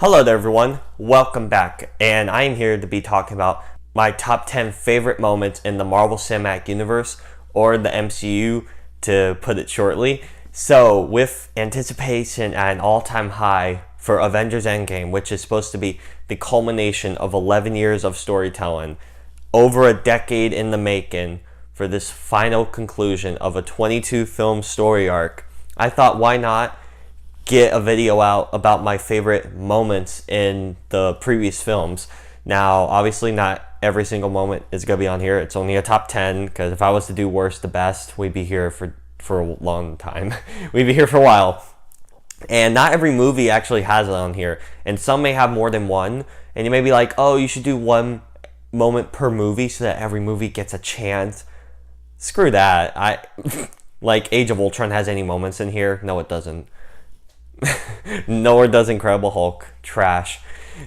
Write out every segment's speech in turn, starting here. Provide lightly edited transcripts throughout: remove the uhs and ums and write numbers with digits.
Hello there everyone, welcome back, and I am here to be talking about my top 10 favorite moments in the Marvel Cinematic Universe, or the MCU to put it shortly. So, with anticipation at an all-time high for Avengers Endgame, which is supposed to be the culmination of 11 years of storytelling, over a decade in the making, for this final conclusion of a 22 film story arc, I thought why not get a video out about my favorite moments in the previous films. Now, obviously not every single moment is going to be on here. It's only a top 10, because if I was to do worst to best, we'd be here for a long time. We'd be here for a while. And not every movie actually has it on here. And some may have more than one. And you may be like, oh, you should do one moment per movie so that every movie gets a chance. Screw that. Like Age of Ultron has any moments in here? No, it doesn't. Nor does Incredible Hulk. Trash.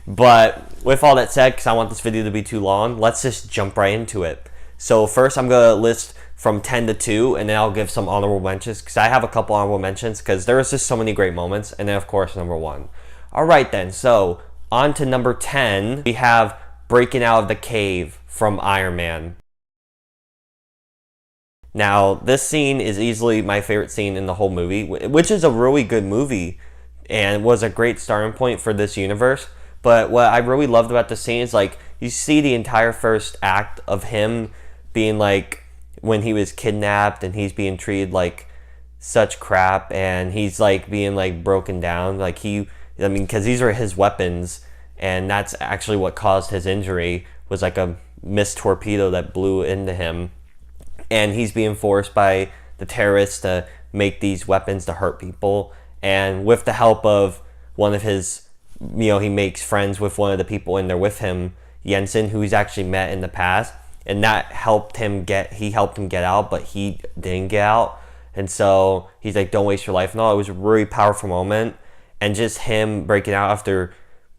But with all that said, because I want this video to be too long, let's just jump right into it. So first I'm going to list from 10 to 2, and then I'll give some honorable mentions, because I have a couple honorable mentions, because there was just so many great moments, and then of course number 1. Alright then, so on to number 10, we have breaking out of the cave from Iron Man. Now, this scene is easily my favorite scene in the whole movie, which is a really good movie and was a great starting point for this universe. But what I really loved about the scene is, like, you see the entire first act of him being like, when he was kidnapped and he's being treated like such crap, and he's like being like broken down, like because these are his weapons, and that's actually what caused his injury, was like a missed torpedo that blew into him. And he's being forced by the terrorists to make these weapons to hurt people. And with the help of one of his, he makes friends with one of the people in there with him, Jensen, who he's actually met in the past. And that helped him get out, but he didn't get out. And so he's like, don't waste your life and all. It was a really powerful moment. And just him breaking out after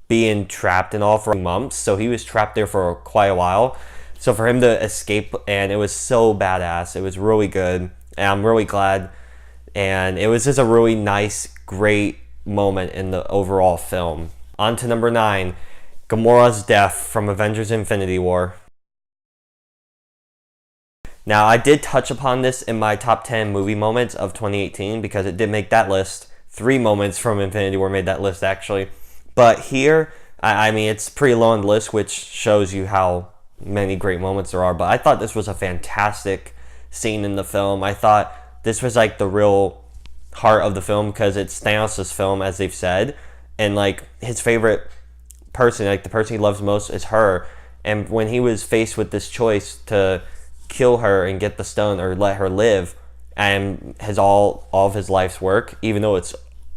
being trapped and all for months. So he was trapped there for quite a while. So for him to escape, and it was so badass. It was really good, and I'm really glad. And it was just a really nice, great moment in the overall film. On to number 9, Gamora's death from Avengers Infinity War. Now, I did touch upon this in my top 10 movie moments of 2018, because it did make that list. 3 moments from Infinity War made that list, actually. But here, I mean, it's pretty low on the list, which shows you how many great moments there are. But I thought this was a fantastic scene in the film. I thought this was like the real heart of the film, because it's Thanos' film, as they've said, and like his favorite person, like the person he loves most, is her. And when he was faced with this choice to kill her and get the stone, or let her live, and all of his life's work, even though it's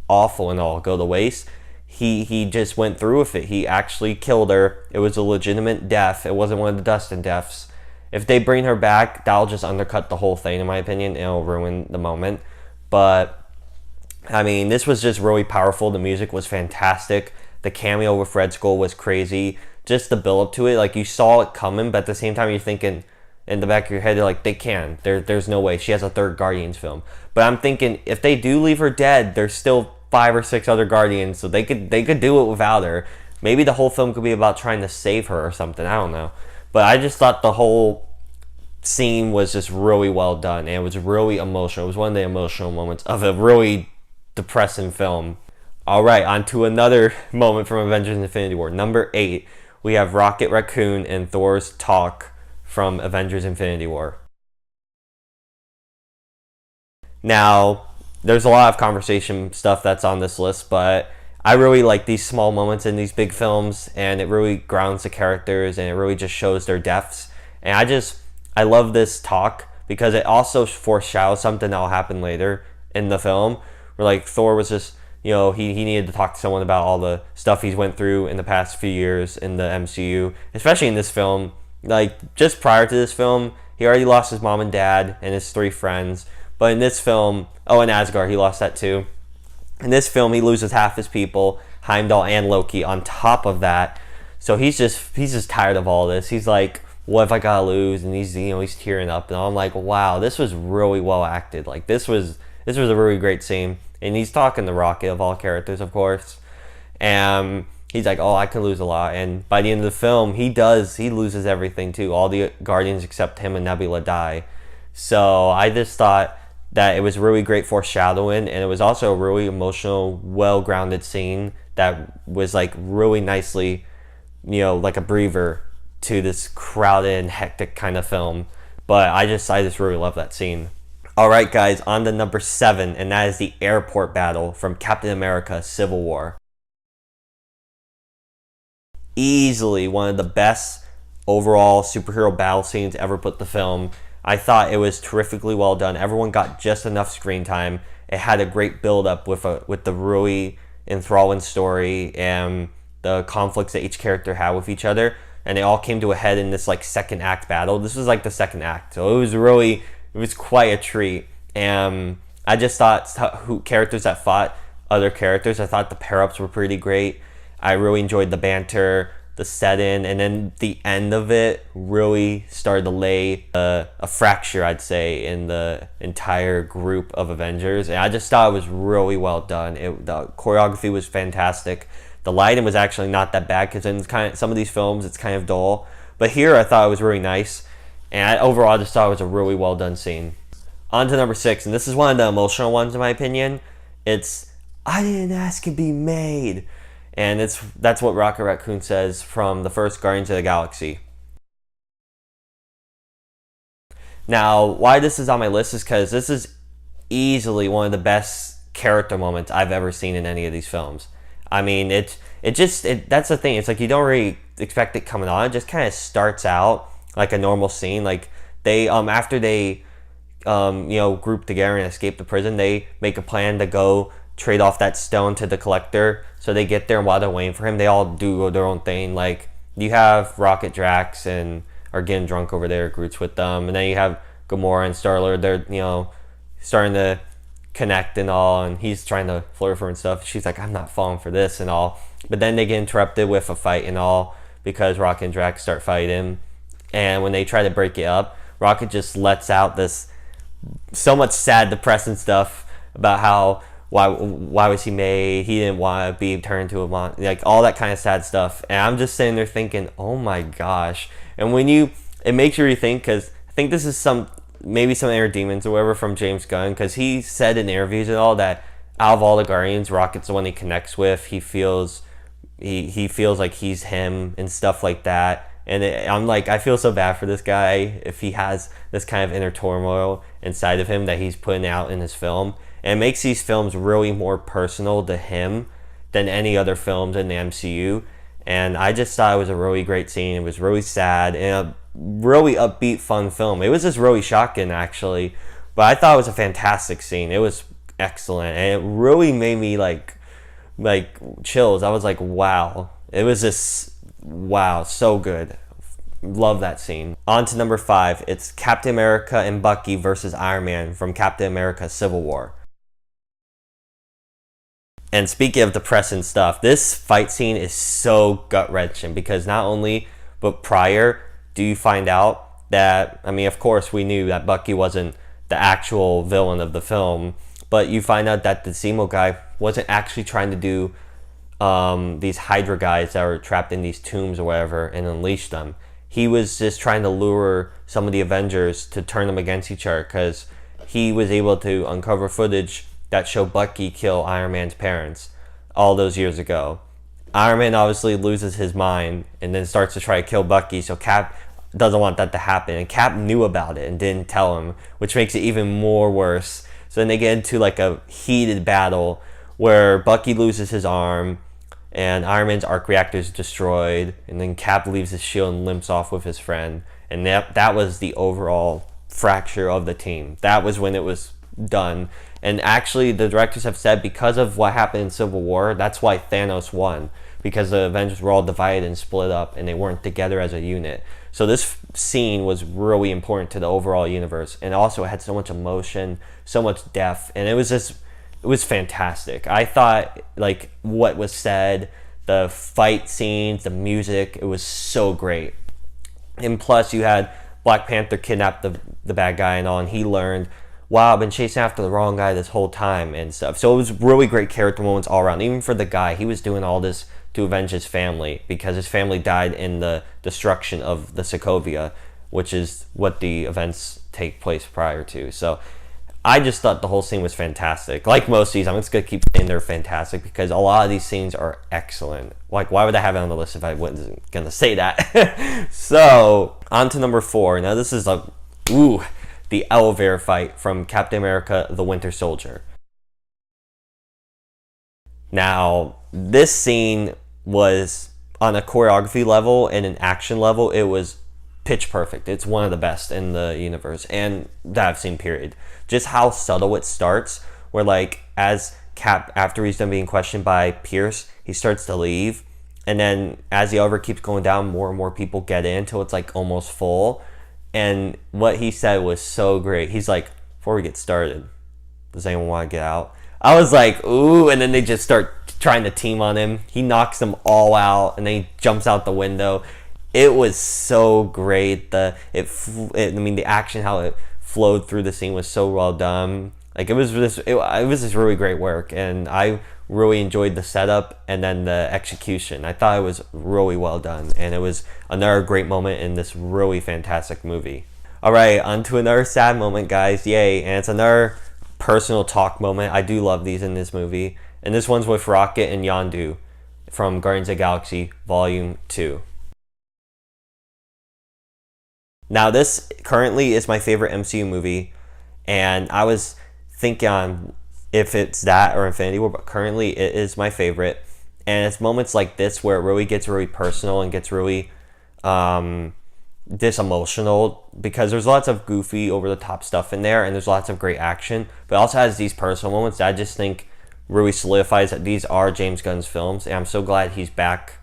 awful and all go to waste, he just went through with it. He actually killed her. It was a legitimate death. It wasn't one of the Dustin deaths. If they bring her back, that'll just undercut the whole thing, in my opinion. It'll ruin the moment. But I mean, this was just really powerful. The music was fantastic. The cameo with Red Skull was crazy. Just the build up to it, like, you saw it coming, but at the same time you're thinking in the back of your head, like, they can. There's no way. She has a third Guardians film. But I'm thinking, if they do leave her dead, there's still 5 or 6 other Guardians, so they could do it without her. Maybe the whole film could be about trying to save her or something. I don't know. But I just thought the whole scene was just really well done, and it was really emotional. It was one of the emotional moments of a really depressing film. Alright, on to another moment from Avengers Infinity War. Number 8, we have Rocket Raccoon and Thor's talk from Avengers Infinity War. Now, there's a lot of conversation stuff that's on this list, but I really like these small moments in these big films, and it really grounds the characters, and it really just shows their depths. And I love this talk, because it also foreshadows something that will happen later in the film, where like Thor was just, he needed to talk to someone about all the stuff he's went through in the past few years in the MCU, especially in this film. Like, just prior to this film, he already lost his mom and dad and his 3 friends. But in this film, and Asgard, he lost that too. In this film, he loses half his people, Heimdall and Loki, on top of that. So he's just tired of all this. He's like, what if I gotta lose? And he's tearing up. And I'm like, wow, this was really well acted. Like, this was a really great scene. And he's talking to Rocket, of all characters, of course. And he's like, oh, I can lose a lot. And by the end of the film, he loses everything too. All the Guardians except him and Nebula die. So I just thought that it was really great foreshadowing, and it was also a really emotional, well-grounded scene that was like really nicely, like a breather to this crowded and hectic kind of film. But I just really love that scene. All right, guys, on to number 7, and that is the airport battle from Captain America: Civil War. Easily one of the best overall superhero battle scenes ever put to film. I thought it was terrifically well done. Everyone got just enough screen time. It had a great build up with the really enthralling story and the conflicts that each character had with each other, and they all came to a head in this like second act battle. This was like the second act, so it was quite a treat. And I just thought characters that fought other characters, I thought the pair ups were pretty great. I really enjoyed the banter, the set-in, and then the end of it really started to lay a fracture, I'd say, in the entire group of Avengers. And I just thought it was really well done. The choreography was fantastic. The lighting was actually not that bad, because in some of these films it's kind of dull. But here I thought it was really nice. And overall I just thought it was a really well done scene. On to number 6, and this is one of the emotional ones in my opinion. It's, I didn't ask to be made. And that's what Rocket Raccoon says from the first Guardians of the Galaxy. Now, why this is on my list is because this is easily one of the best character moments I've ever seen in any of these films. I mean, that's the thing. It's like you don't really expect it coming on. It just kind of starts out like a normal scene. Like they after they group together and escape the prison, they make a plan to go trade off that stone to the Collector. So they get there, and while they're waiting for him, they all do their own thing. Like you have Rocket, Drax, and are getting drunk over there. Groot's with them, and then you have Gamora and Star-Lord. They're starting to connect and all, and he's trying to flirt with her and stuff. She's like, I'm not falling for this and all. But then they get interrupted with a fight and all, because Rocket and Drax start fighting. And when they try to break it up, Rocket just lets out this so much sad, depressing stuff about how why was he made? He didn't want to be turned to a monster, like all that kind of sad stuff. And I'm just sitting there thinking, oh my gosh. And it makes you rethink, because I think this is maybe some inner demons or whatever from James Gunn, because he said in interviews and all that out of all the Guardians, Rocket's the one he connects with. He feels like he's him and stuff like that. And I'm like, I feel so bad for this guy if he has this kind of inner turmoil inside of him that he's putting out in his film. And it makes these films really more personal to him than any other films in the MCU. And I just thought it was a really great scene. It was really sad and a really upbeat, fun film. It was just really shocking, actually. But I thought it was a fantastic scene. It was excellent. And it really made me like chills. I was like, wow. It was just, wow, so good. Love that scene. On to number 5. It's Captain America and Bucky versus Iron Man from Captain America: Civil War. And speaking of depressing stuff, this fight scene is so gut-wrenching, because not only, but prior, do you find out that, I mean, of course, we knew that Bucky wasn't the actual villain of the film, but you find out that the Zemo guy wasn't actually trying to do these Hydra guys that were trapped in these tombs or whatever and unleash them. He was just trying to lure some of the Avengers to turn them against each other, because he was able to uncover footage that showed Bucky kill Iron Man's parents all those years ago. Iron Man obviously loses his mind and then starts to try to kill Bucky, so Cap doesn't want that to happen. And Cap knew about it and didn't tell him, which makes it even more worse. So then they get into like a heated battle where Bucky loses his arm and Iron Man's arc reactor is destroyed, and then Cap leaves his shield and limps off with his friend. And that was the overall fracture of the team. That was when it was done. And actually, the directors have said, because of what happened in Civil War, that's why Thanos won, because the Avengers were all divided and split up and they weren't together as a unit. So this scene was really important to the overall universe, and also it had so much emotion, so much depth, and it was fantastic. I thought, like, what was said, the fight scenes, the music, it was so great. And plus, you had Black Panther kidnap the bad guy and all, and he learned, wow, I've been chasing after the wrong guy this whole time and stuff. So it was really great character moments all around. Even for the guy, he was doing all this to avenge his family because his family died in the destruction of the Sokovia, which is what the events take place prior to. So I just thought the whole scene was fantastic. Like most scenes, I'm just going to keep saying they're fantastic because a lot of these scenes are excellent. Like, why would I have it on the list if I wasn't going to say that? So, on to number 4. Now, this is the elevator fight from Captain America, the Winter Soldier. Now, this scene was on a choreography level and an action level, it was pitch perfect. It's one of the best in the universe and that I've seen, period. Just how subtle it starts, where like as Cap, after he's done being questioned by Pierce, he starts to leave, and then as the elevator keeps going down, more and more people get in till it's like almost full. And what he said was so great. He's like, before we get started, does anyone want to get out? I was like, ooh, and then they just start trying to team on him. He knocks them all out, and then he jumps out the window. It was so great. The action, how it flowed through the scene was so well done. Like it was just really great work, and I really enjoyed the setup and then the execution. I thought it was really well done, and it was another great moment in this really fantastic movie. All right, on to another sad moment, guys. Yay! And it's another personal talk moment. I do love these in this movie, and this one's with Rocket and Yondu from Guardians of the Galaxy Volume 2. Now, this currently is my favorite MCU movie, and I was thinking on if it's that or Infinity War, but currently it is my favorite. And it's moments like this where it really gets really personal and gets really this emotional, because there's lots of goofy, over-the-top stuff in there, and there's lots of great action, but it also has these personal moments that I just think really solidifies that these are James Gunn's films, and I'm so glad he's back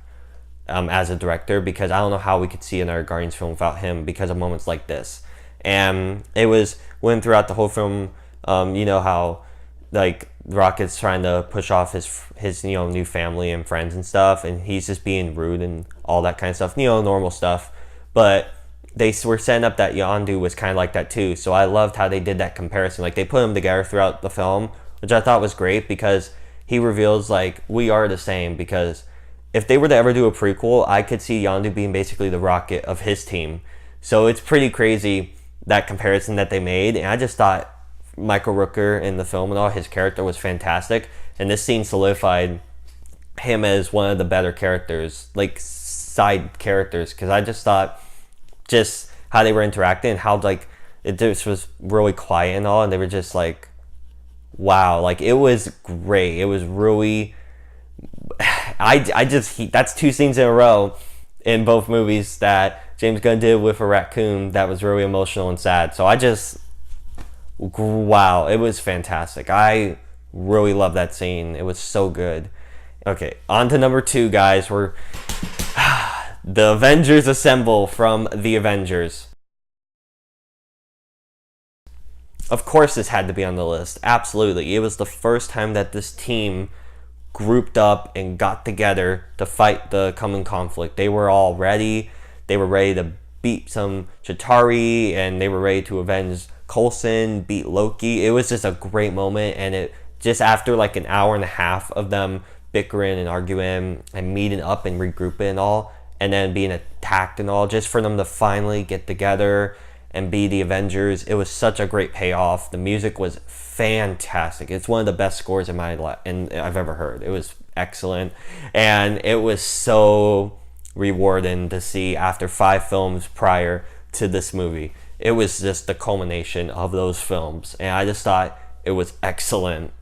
as a director, because I don't know how we could see another Guardians film without him because of moments like this. And it was when throughout the whole film, you know how like Rocket's trying to push off his new family and friends and stuff, and he's just being rude and all that kind of stuff, normal stuff. But they were setting up that Yondu was kind of like that too, so I loved how they did that comparison. Like they put them together throughout the film, which I thought was great, because he reveals like we are the same. Because if they were to ever do a prequel, I could see Yondu being basically the Rocket of his team. So it's pretty crazy, that comparison that they made. And I just thought Michael Rooker in the film and all, his character was fantastic. And this scene solidified him as one of the better characters, like side characters. Because I just thought just how they were interacting and how like it just was really quiet and all. And they were just like, wow, like it was great. It was really... that's 2 scenes in a row in both movies that James Gunn did with a raccoon that was really emotional and sad. So wow, it was fantastic. I really love that scene. It was so good. Okay, on to number 2, guys. We're the Avengers Assemble from The Avengers. Of course this had to be on the list. Absolutely. It was the first time that this team grouped up and got together to fight the coming conflict. They were all ready. They were ready to beat some Chitauri, and they were ready to avenge Coulson, beat Loki. It was just a great moment, and it just after like an hour and a half of them bickering and arguing and meeting up and regrouping and all, and then being attacked and all, just for them to finally get together and be the Avengers. It was such a great payoff. The music was fantastic. It's one of the best scores in I've ever heard. It was excellent, and it was so rewarding to see after 5 films prior to this movie. It was just the culmination of those films, and I just thought it was excellent.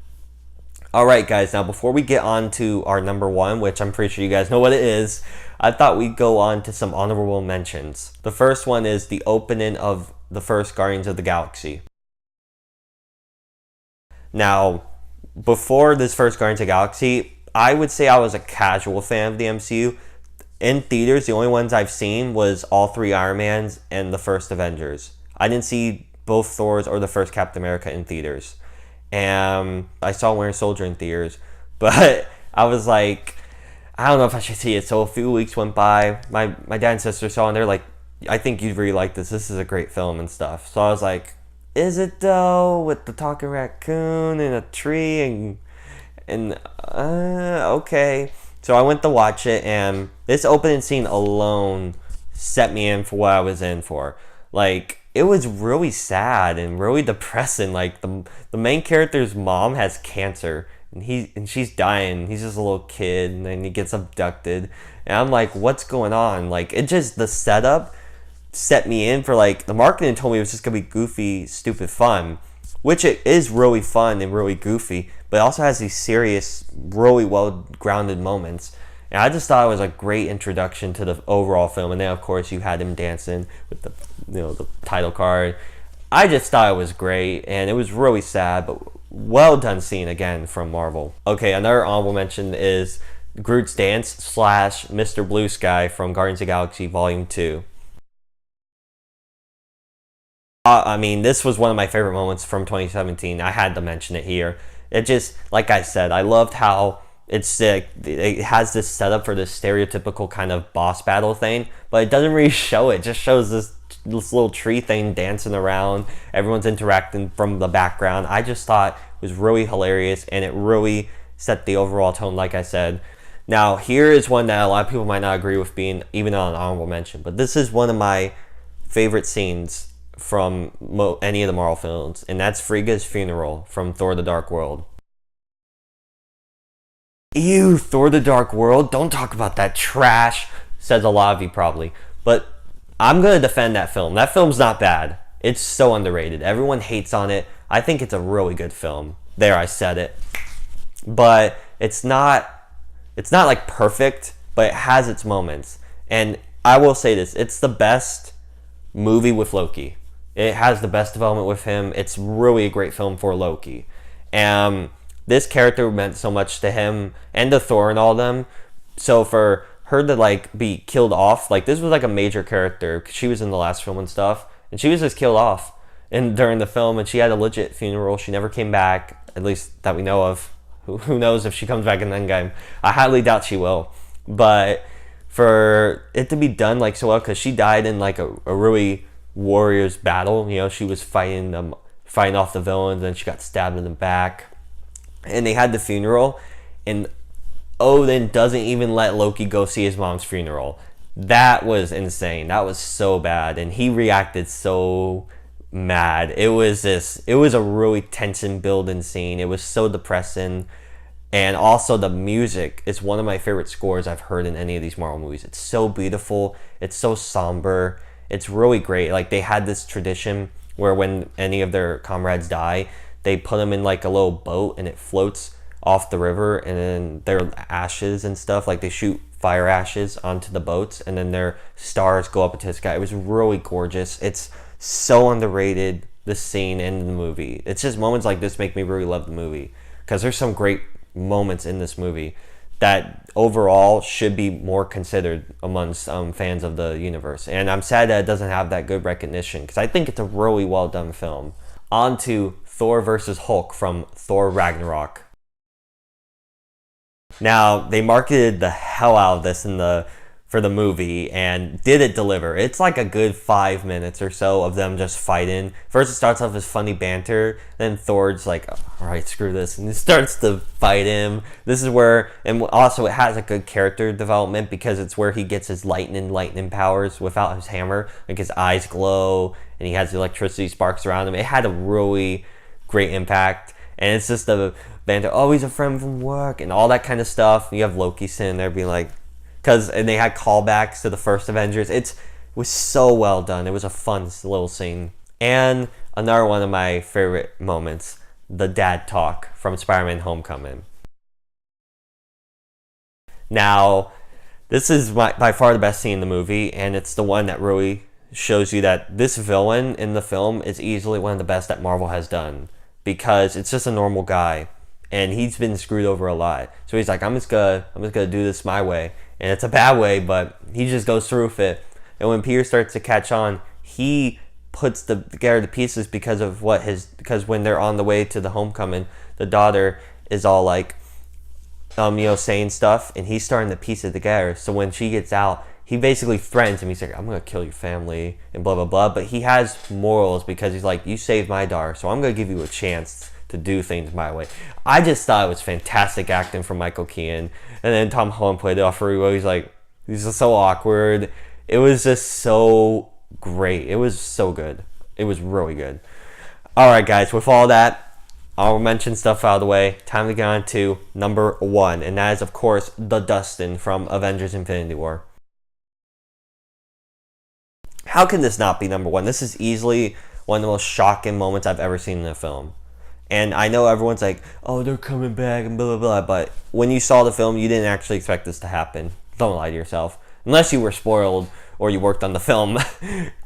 All right, guys, now before we get on to our number 1, which I'm pretty sure you guys know what it is, I thought we'd go on to some honorable mentions. The first one is the opening of the first Guardians of the Galaxy. Now, before this first Guardians of the Galaxy, I would say I was a casual fan of the MCU. In theaters, the only ones I've seen was all 3 Iron Mans and the first Avengers. I didn't see both Thors or the first Captain America in theaters. And I saw Winter Soldier in theaters, but I was like, I don't know if I should see it. So a few weeks went by. My dad and sister saw it, and they're like, I think you'd really like this. This is a great film and stuff. So I was like, is it though? With the talking raccoon and a tree and okay. So I went to watch it, and this opening scene alone set me in for what I was in for. Like, it was really sad and really depressing. Like, the main character's mom has cancer, and she's dying. He's just a little kid, and then he gets abducted. And I'm like, what's going on? Like, it just, the setup set me in for, like, the marketing told me it was just gonna be goofy, stupid fun, which it is really fun and really goofy, but it also has these serious, really well grounded moments. And I just thought it was a great introduction to the overall film. And then, of course, you had him dancing with the title card. I just thought it was great, and it was really sad, but well done scene again from Marvel. Okay, another honorable mention is Groot's dance slash Mr. Blue Sky from Guardians of the Galaxy Volume 2. I mean, this was one of my favorite moments from 2017. I had to mention it here. It just, like I said, I loved how it has this setup for this stereotypical kind of boss battle thing, but it doesn't really show it. It just shows this little tree thing dancing around. Everyone's interacting from the background. I just thought it was really hilarious, and it really set the overall tone, like I said. Now, here is one that a lot of people might not agree with being even on an honorable mention, but this is one of my favorite scenes from any of the Marvel films, and that's Frigga's funeral from Thor: The Dark World. Ew, Thor: The Dark World? Don't talk about that trash, says a lot of you probably. But I'm going to defend that film. That film's not bad. It's so underrated. Everyone hates on it. I think it's a really good film. There, I said it. But it's not like perfect, but it has its moments. And I will say this, it's the best movie with Loki. It has the best development with him. It's really a great film for Loki. And this character meant so much to him and to Thor and all of them. So for her to like be killed off, like this was like a major character, 'cause she was in the last film and stuff, and she was just killed off during the film, and she had a legit funeral. She never came back, at least that we know of. Who knows if she comes back in Endgame? I highly doubt she will. But for it to be done like so well, because she died in like a really warrior's battle. You know, she was fighting off the villains, and she got stabbed in the back. And they had the funeral, and Odin doesn't even let Loki go see his mom's funeral. That was insane. That was so bad, and he reacted so mad. It was a really tension building scene. It was so depressing. And also the music is one of my favorite scores I've heard in any of these Marvel movies. It's so beautiful. It's so somber. It's really great. Like, they had this tradition where when any of their comrades die, they put them in like a little boat, and it floats off the river, and then their ashes and stuff, like they shoot fire ashes onto the boats, and then their stars go up into the sky. It was really gorgeous. It's so underrated, the scene in the movie. It's just moments like this make me really love the movie, because there's some great moments in this movie that overall should be more considered amongst fans of the universe. And I'm sad that it doesn't have that good recognition, because I think it's a really well done film. On to Thor vs. Hulk from Thor Ragnarok. Now, they marketed the hell out of this for the movie, and did it deliver? It's like a good 5 minutes or so of them just fighting. First it starts off as funny banter, then Thor's like, alright, screw this, and he starts to fight him. This is where, and also it has a good character development, because it's where he gets his lightning powers without his hammer. Like, his eyes glow, and he has electricity sparks around him. It had a really great impact, and it's just a banter, oh, he's a friend from work, and all that kind of stuff. You have Loki sitting there being like, and they had callbacks to the first Avengers. It was so well done. It was a fun little scene. And another one of my favorite moments, the dad talk from Spider-Man Homecoming. Now, this is by far the best scene in the movie, and it's the one that really shows you that this villain in the film is easily one of the best that Marvel has done, because it's just a normal guy, and he's been screwed over a lot. So he's like, I'm just gonna do this my way. And it's a bad way, but he just goes through with it. And when Peter starts to catch on, he puts together the pieces because when they're on the way to the homecoming, the daughter is all like, saying stuff, and he's starting to piece it together. So when she gets out, he basically threatens him. He's like, I'm gonna kill your family and blah blah blah. But he has morals, because he's like, you saved my daughter, so I'm gonna give you a chance to do things my way. I just thought it was fantastic acting from Michael Keaton. And then Tom Holland played it off really well. He's just so awkward. It was just so great. It was so good. It was really good. Alright guys, with all that, I'll mention stuff out of the way. Time to get on to number 1. And that is, of course, the Dustin from Avengers Infinity War. How can this not be number 1? This is easily one of the most shocking moments I've ever seen in a film. And I know everyone's like, oh, they're coming back and blah, blah, blah. But when you saw the film, you didn't actually expect this to happen. Don't lie to yourself. Unless you were spoiled or you worked on the film.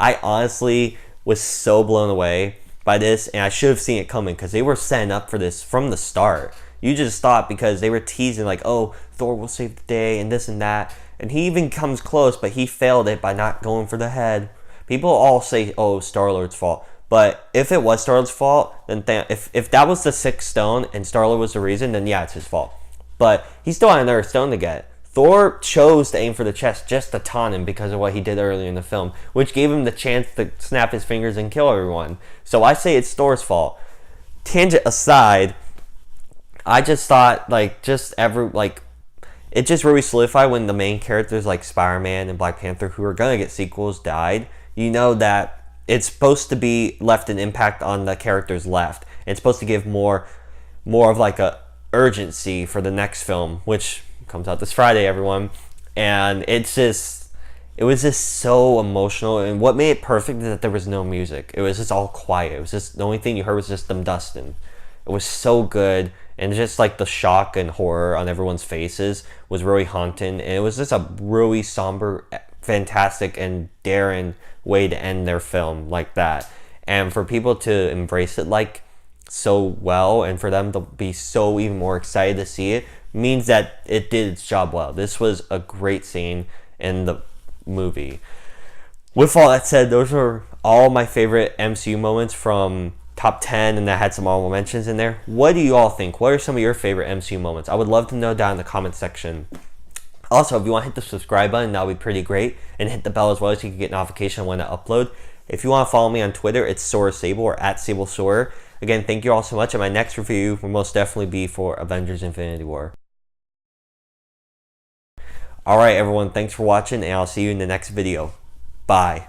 I honestly was so blown away by this, and I should have seen it coming because they were setting up for this from the start. You just thought, because they were teasing like, oh, Thor will save the day and this and that. And he even comes close, but he failed it by not going for the head. People all say, oh, Star-Lord's fault. But if it was Star-Lord's fault, then if that was the 6th stone and Star-Lord was the reason, then yeah, it's his fault. But he still had another stone to get. Thor chose to aim for the chest just to taunt him because of what he did earlier in the film, which gave him the chance to snap his fingers and kill everyone. So I say it's Thor's fault. Tangent aside, I just thought it just really solidified when the main characters like Spider-Man and Black Panther, who are gonna get sequels, died. You know that it's supposed to be left an impact on the characters left. It's supposed to give more of like a urgency for the next film, which comes out this Friday, everyone. And it was just so emotional. And what made it perfect is that there was no music. It was just all quiet. It was just, the only thing you heard was just them dusting. It was so good. And just like the shock and horror on everyone's faces was really haunting. And it was just a really somber, fantastic, and daring way to end their film like that. And for people to embrace it like so well, and for them to be so even more excited to see it, means that it did its job well. This was a great scene in the movie. With all that said, those are all my favorite MCU moments from top 10, and that had some honorable mentions in there. What do you all think? What are some of your favorite MCU moments? I would love to know down in the comment section. Also, if you want to hit the subscribe button, that would be pretty great. And hit the bell as well so you can get notification when I upload. If you want to follow me on Twitter, it's SoraSable or @SableSora. Again, thank you all so much. And my next review will most definitely be for Avengers Infinity War. Alright everyone, thanks for watching, and I'll see you in the next video. Bye.